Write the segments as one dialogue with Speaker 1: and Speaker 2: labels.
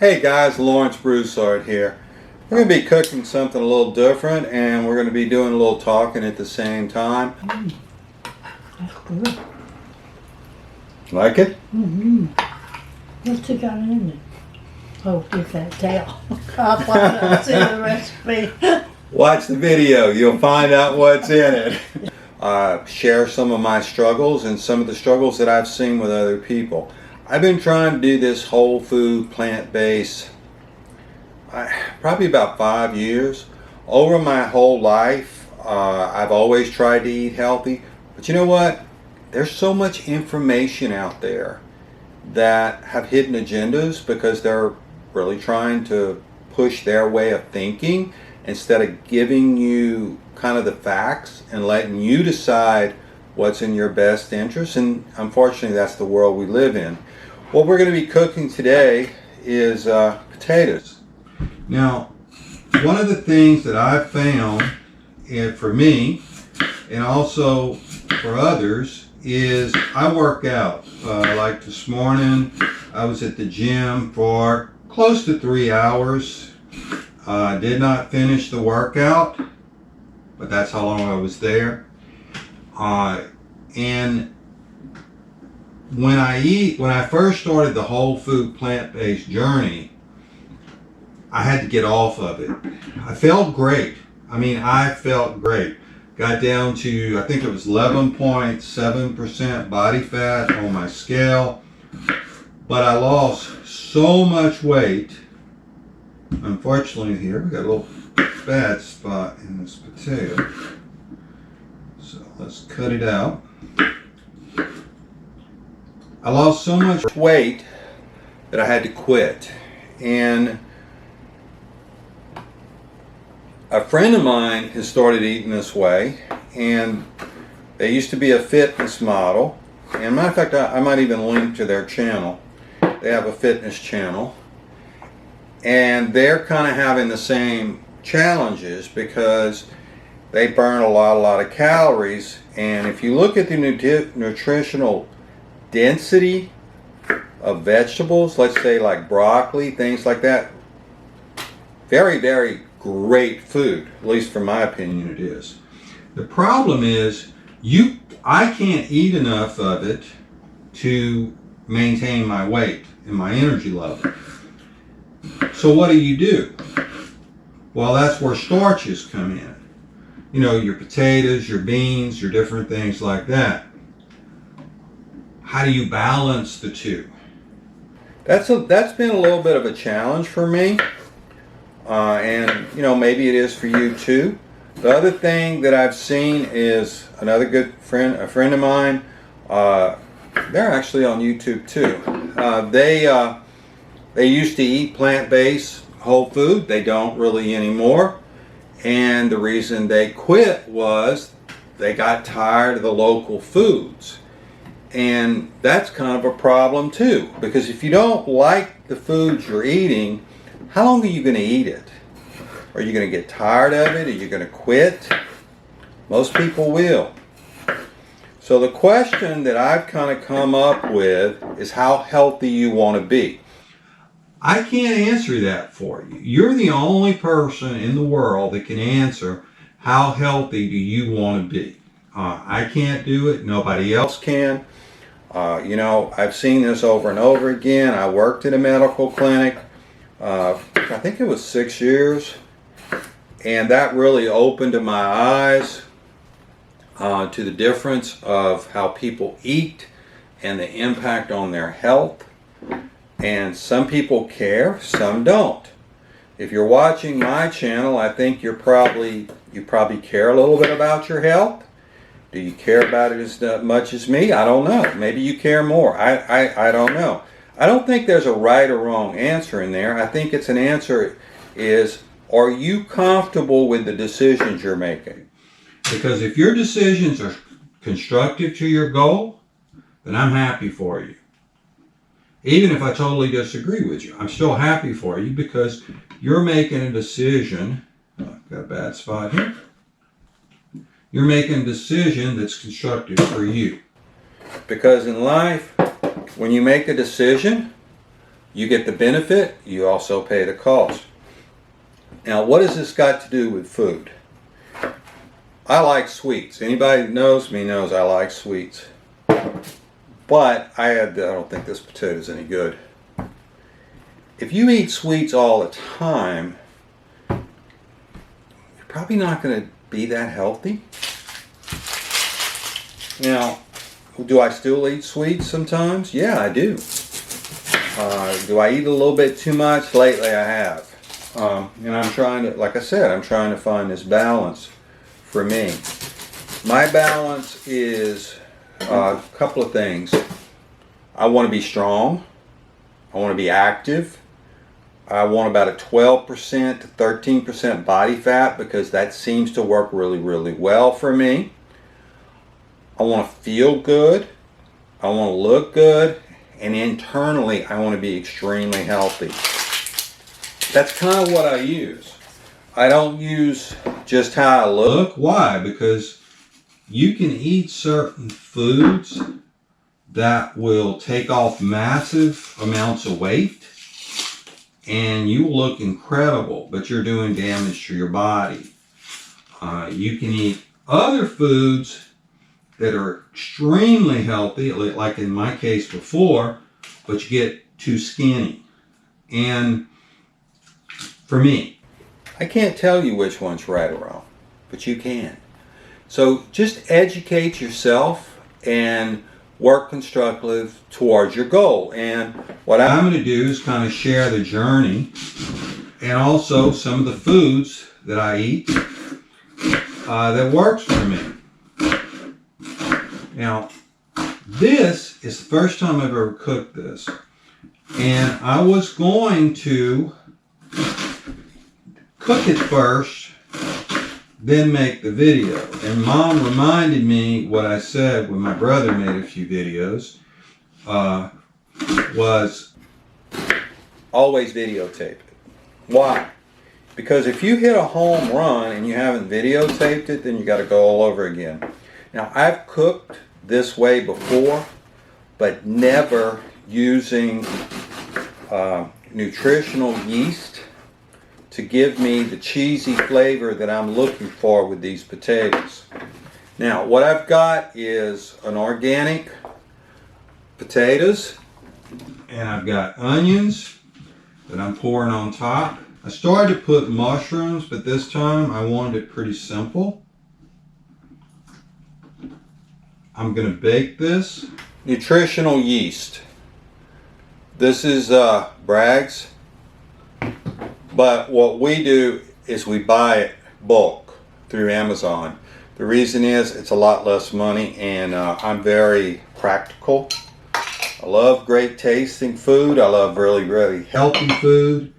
Speaker 1: Hey guys, Lawrence Broussard here. We're going to be cooking something a little different, and we're going to be doing a little talking at the same time.
Speaker 2: That's good.
Speaker 1: Like it?
Speaker 2: Mm-hmm. What's it got in it? Oh, it's that tail. I'll find out see the recipe.
Speaker 1: Watch the video. You'll find out what's in it. Share some of my struggles and some of the struggles that I've seen with other people. I've been trying to do this whole food, plant-based, probably about 5 years. Over my whole life, I've always tried to eat healthy. But you know what? There's so much information out there that have hidden agendas because they're really trying to push their way of thinking instead of giving you kind of the facts and letting you decide what's in your best interest. And unfortunately, that's the world we live in. What we're going to be cooking today is potatoes. Now, one of the things that I've found, and for me and also for others, is I work out. Like this morning, I was at the gym for close to 3 hours. Did not finish the workout, but that's how long I was there. And when I first started the whole food plant-based journey, I had to get off of it. I felt great. I felt great. Got down to, I think it was 11.7% body fat on my scale, but I lost so much weight. Unfortunately here, we got a little bad spot in this potato. So let's cut it out. I lost so much weight that I had to quit. And a friend of mine has started eating this way, and they used to be a fitness model. And matter of fact, I might even link to their channel. They have a fitness channel. And they're kind of having the same challenges because they burn a lot of calories. And if you look at the nutritional density of vegetables, let's say like broccoli, things like that, very, very great food, at least from my opinion it is. The problem is I can't eat enough of it to maintain my weight and my energy level. So what do? Well, that's where starches come in. You know, your potatoes, your beans, your different things like that. How do you balance the two? That's been a little bit of a challenge for me. And you know, maybe it is for you too. The other thing that I've seen is another good friend, a friend of mine. They're actually on YouTube too. They used to eat plant-based whole food. They don't really anymore. And the reason they quit was they got tired of the local foods. And that's kind of a problem too, because if you don't like the foods you're eating, how long are you going to eat it? Are you going to get tired of it? Are you going to quit? Most people will. So the question that I've kind of come up with is how healthy you want to be. I can't answer that for you. You're the only person in the world that can answer how healthy do you want to be. I can't do it. Nobody else can. You know, I've seen this over and over again. I worked at a medical clinic. I think it was 6 years. And that really opened my eyes to the difference of how people eat and the impact on their health. And some people care, some don't. If you're watching my channel, I think you probably care a little bit about your health. Do you care about it as much as me? I don't know. Maybe you care more. I don't know. I don't think there's a right or wrong answer in there. I think it's an answer is, are you comfortable with the decisions you're making? Because if your decisions are constructive to your goal, then I'm happy for you. Even if I totally disagree with you, I'm still happy for you because you're making a decision. Oh, I've got a bad spot here. You're making a decision that's constructive for you. Because in life, when you make a decision, You get the benefit, you also pay the cost. Now, what has this got to do with food? I like sweets. Anybody that knows me knows I like sweets. But I don't think this potato is any good. If you eat sweets all the time, you're probably not going to be that healthy. Now, do I still eat sweets sometimes? Yeah, I do. Do I eat a little bit too much? Lately I have. And I'm trying to, like I said, I'm trying to find this balance for me. My balance is a couple of things. I want to be strong. I want to be active. I want about a 12% to 13% body fat because that seems to work really, really well for me. I want to feel good. I want to look good. And internally, I want to be extremely healthy. That's kind of what I use. I don't use just how I look. Why? Because you can eat certain foods that will take off massive amounts of weight and you look incredible, but you're doing damage to your body. You can eat other foods that are extremely healthy, like in my case before, but you get too skinny. And for me, I can't tell you which one's right or wrong, but you can. So just educate yourself and work constructive towards your goal. And what I'm going to do is kind of share the journey and also some of the foods that I eat that works for me. Now, this is the first time I've ever cooked this. And I was going to cook it first, then make the video. And Mom reminded me what I said when my brother made a few videos, was always videotape it. Why? Because if you hit a home run and you haven't videotaped it, then you got to go all over again. Now, I've cooked this way before, but never using nutritional yeast to give me the cheesy flavor that I'm looking for with these potatoes. Now, what I've got is an organic potatoes, and I've got onions that I'm pouring on top. I started to put mushrooms, but this time I wanted it pretty simple. I'm going to bake this. Nutritional yeast. This is Bragg's, but what we do is we buy it bulk through Amazon. The reason is it's a lot less money, and I'm very practical. I love great tasting food. I love really, really healthy food,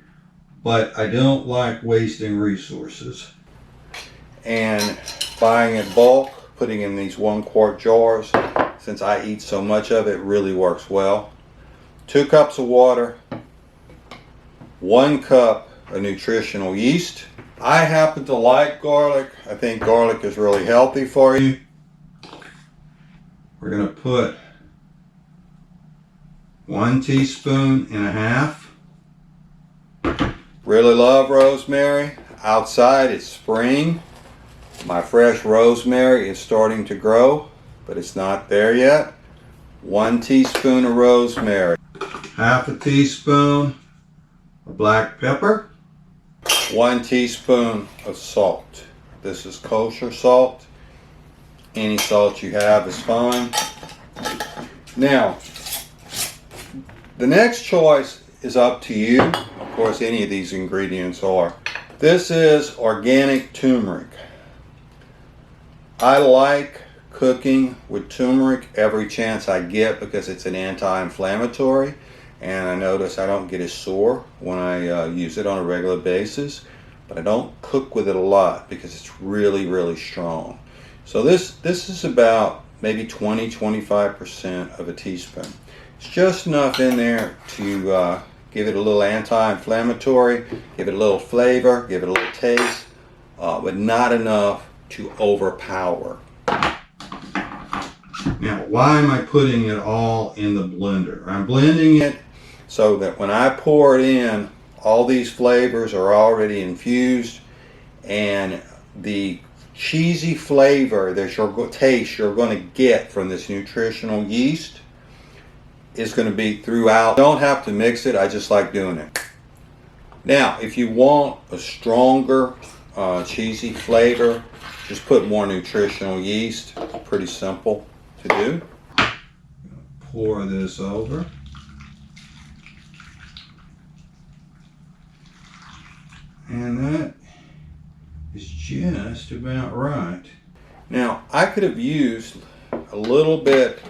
Speaker 1: but I don't like wasting resources. And buying it bulk, putting in these 1 quart jars, since I eat so much of it, really works well. 2 cups of water, 1 cup of nutritional yeast. I happen to like garlic. I think garlic is really healthy for you. We're going to put 1.5 teaspoons. Really love rosemary. Outside it's spring. My fresh rosemary is starting to grow, but it's not there yet. 1 teaspoon of rosemary. 1/2 teaspoon of black pepper. 1 teaspoon of salt. This is kosher salt. Any salt you have is fine. Now, the next choice is up to you. Of course, any of these ingredients are. This is organic turmeric. I like cooking with turmeric every chance I get because it's an anti-inflammatory, and I notice I don't get as sore when I use it on a regular basis, but I don't cook with it a lot because it's really, really strong. So this is about maybe 20-25% of a teaspoon. It's just enough in there to give it a little anti-inflammatory, give it a little flavor, give it a little taste, but not enough to overpower. Now, why am I putting it all in the blender? I'm blending it so that when I pour it in, all these flavors are already infused, and the cheesy flavor that you're going to get from this nutritional yeast is going to be throughout. Don't have to mix it. I just like doing it. Now, if you want a stronger cheesy flavor, just put more nutritional yeast. It's pretty simple to do. Pour this over. And that is just about right. Now, I could have used a little bit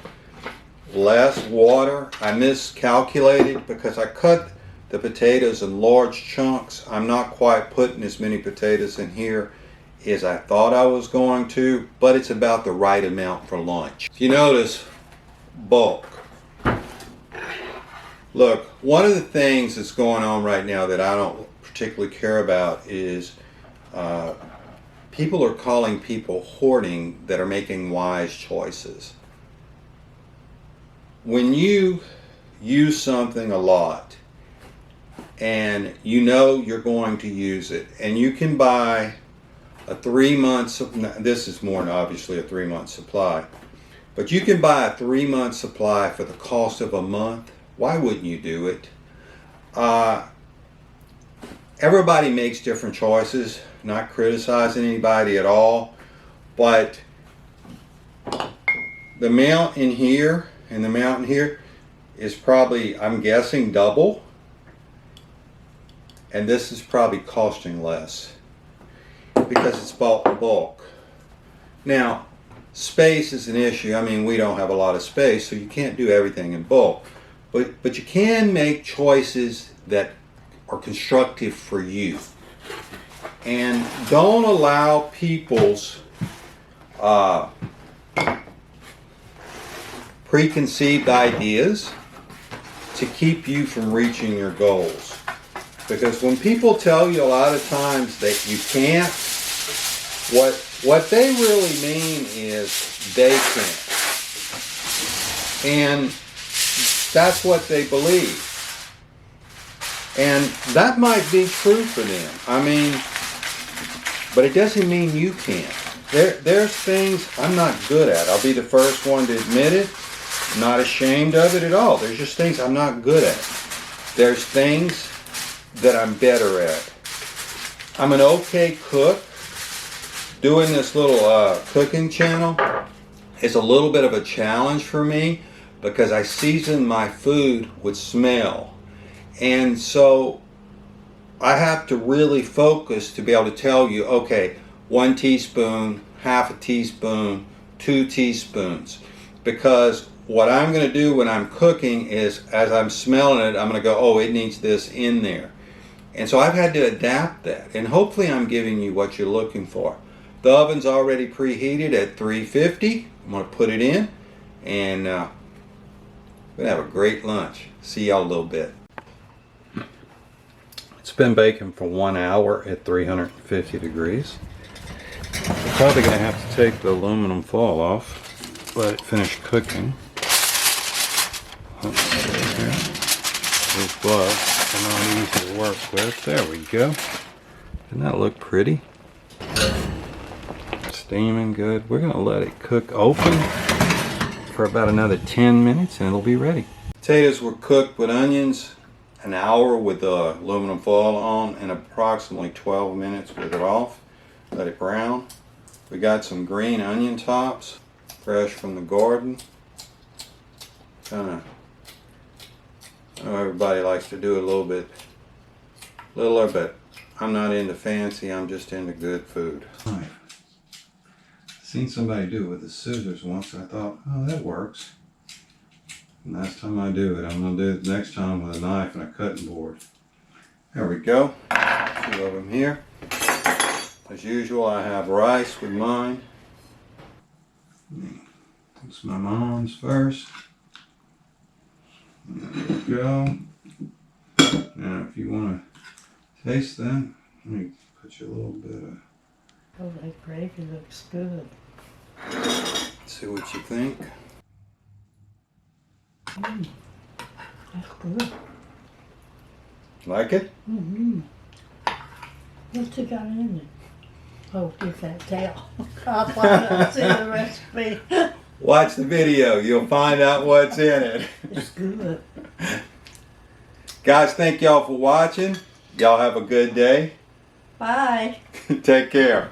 Speaker 1: less water. I miscalculated because I cut the potatoes in large chunks. I'm not quite putting as many potatoes in here as I thought I was going to, but it's about the right amount for lunch. If you notice, bulk. Look, one of the things that's going on right now that I don't particularly care about is people are calling people hoarding that are making wise choices. When you use something a lot and you know you're going to use it, and you can buy a 3 months, this is more than obviously a 3-month supply, but you can buy a 3-month supply for the cost of a month, why wouldn't you do it? Everybody makes different choices, not criticizing anybody at all, but the amount in here and the amount in here is probably, I'm guessing, double, and this is probably costing less because it's bought in bulk. Now, space is an issue. I mean, we don't have a lot of space, so you can't do everything in bulk, but you can make choices that are constructive for you. And don't allow people's preconceived ideas to keep you from reaching your goals. Because when people tell you a lot of times that you can't, what they really mean is they can't. And that's what they believe. And that might be true for them. I mean, but it doesn't mean you can't. There's things I'm not good at. I'll be the first one to admit it. I'm not ashamed of it at all. There's just things I'm not good at. There's things that I'm better at. I'm an okay cook. Doing this little cooking channel is a little bit of a challenge for me because I season my food with smell. And so I have to really focus to be able to tell you, okay, 1 teaspoon, half a teaspoon, 2 teaspoons. Because what I'm going to do when I'm cooking is, as I'm smelling it, I'm going to go, oh, it needs this in there. And so I've had to adapt that. And hopefully I'm giving you what you're looking for. The oven's already preheated at 350. I'm going to put it in. And we're going to have a great lunch. See y'all a little bit. It's been baking for 1 hour at 350 degrees. I'm probably going to have to take the aluminum foil off, but it finished cooking. These gloves are not easy to work with. There we go. Doesn't that look pretty? Steaming good. We're going to let it cook open for about another 10 minutes and it'll be ready. Potatoes were cooked with onions, an hour with the aluminum foil on, and approximately 12 minutes with it off. Let it brown. We got some green onion tops, fresh from the garden. Kinda, I know everybody likes to do a little bit, but I'm not into fancy, I'm just into good food. Right. Seen somebody do it with the scissors once, I thought, oh, that works. And last time I do it, I'm going to do it next time with a knife and a cutting board. There we go. 2 of them here. As usual, I have rice with mine. It's my mom's first. There we go. Now, if you want to taste them, let me put you a little bit of...
Speaker 2: Oh, that gravy looks good.
Speaker 1: See what you think.
Speaker 2: That's good.
Speaker 1: Like it?
Speaker 2: Mm-hmm. What's it got in it? Oh, it's that tail. I'll find out in the recipe.
Speaker 1: Watch the video. You'll find out what's in it.
Speaker 2: It's good.
Speaker 1: Guys, thank y'all for watching. Y'all have a good day.
Speaker 2: Bye.
Speaker 1: Take care.